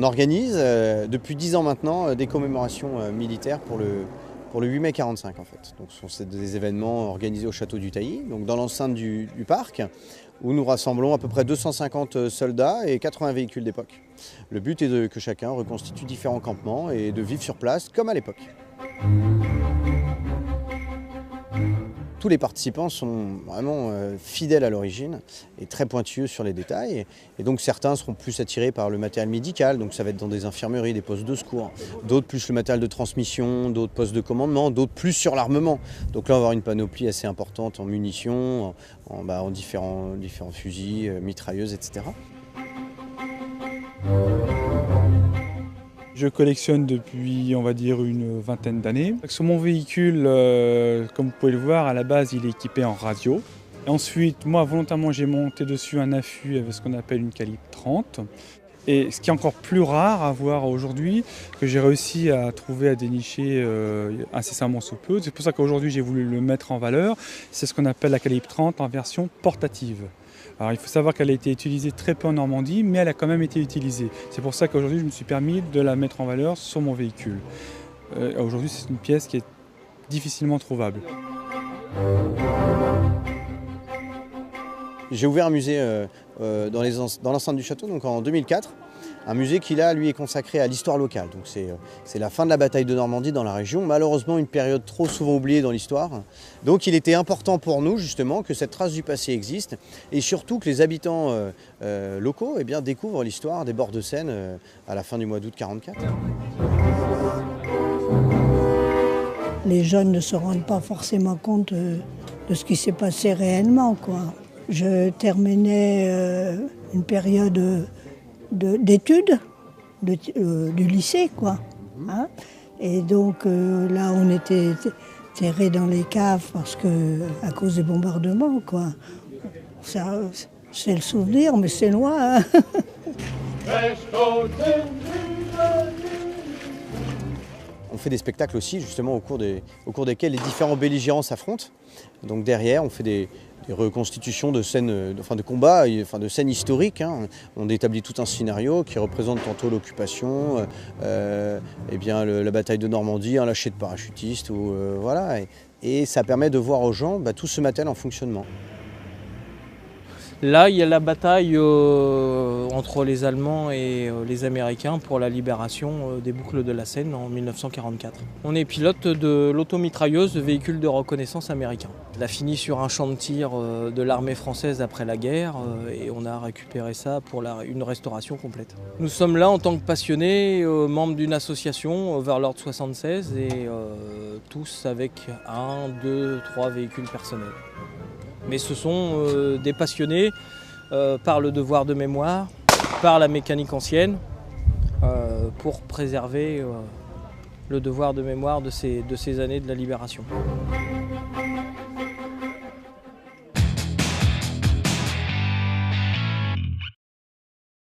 On organise depuis 10 ans maintenant des commémorations militaires pour le 8 mai 45 en fait. Donc ce sont des événements organisés au château du Tailly, donc dans l'enceinte du parc, où nous rassemblons à peu près 250 soldats et 80 véhicules d'époque. Le but est que chacun reconstitue différents campements et de vivre sur place comme à l'époque. Tous les participants sont vraiment fidèles à l'origine et très pointilleux sur les détails. Et donc certains seront plus attirés par le matériel médical, donc ça va être dans des infirmeries, des postes de secours. D'autres plus le matériel de transmission, d'autres postes de commandement, d'autres plus sur l'armement. Donc là on va avoir une panoplie assez importante en munitions, en différents fusils, mitrailleuses, etc. Je collectionne depuis, on va dire, une vingtaine d'années. Sur mon véhicule, comme vous pouvez le voir, à la base, il est équipé en radio. Et ensuite, moi, volontairement, j'ai monté dessus un affût avec ce qu'on appelle une calibre 30. Et ce qui est encore plus rare à voir aujourd'hui, que j'ai réussi à trouver, à dénicher incessamment sous peu. C'est pour ça qu'aujourd'hui, j'ai voulu le mettre en valeur. C'est ce qu'on appelle la calibre 30 en version portative. Alors il faut savoir qu'elle a été utilisée très peu en Normandie, mais elle a quand même été utilisée. C'est pour ça qu'aujourd'hui je me suis permis de la mettre en valeur sur mon véhicule. Aujourd'hui c'est une pièce qui est difficilement trouvable. J'ai ouvert un musée dans l'enceinte du château, donc en 2004. Un musée qui là, lui, est consacré à l'histoire locale. Donc c'est la fin de la bataille de Normandie dans la région, malheureusement une période trop souvent oubliée dans l'histoire. Donc il était important pour nous justement que cette trace du passé existe et surtout que les habitants locaux découvrent l'histoire des bords de Seine à la fin du mois d'août 1944. Les jeunes ne se rendent pas forcément compte de ce qui s'est passé réellement, quoi. Je terminais une période d'études du lycée, quoi. Hein, et donc là, on était terrés dans les caves à cause des bombardements, quoi. Ça, c'est le souvenir, mais c'est loin. Hein. On fait des spectacles aussi, justement, au cours desquels les différents belligérants s'affrontent. Donc derrière, on fait des reconstitutions de scènes, de combats, de scènes historiques. Hein. On établit tout un scénario qui représente tantôt l'occupation, la bataille de Normandie, un lâcher de parachutistes, voilà. Et ça permet de voir aux gens tout ce matériel en fonctionnement. Là, il y a la bataille entre les Allemands et les Américains pour la libération des boucles de la Seine en 1944. On est pilote de l'automitrailleuse de véhicules de reconnaissance américains. Elle a fini sur un champ de tir de l'armée française après la guerre et on a récupéré ça pour une restauration complète. Nous sommes là en tant que passionnés, membres d'une association Overlord 76 et tous avec 1, 2, 3 véhicules personnels. Mais ce sont des passionnés par le devoir de mémoire, par la mécanique ancienne, pour préserver le devoir de mémoire de ces années de la libération.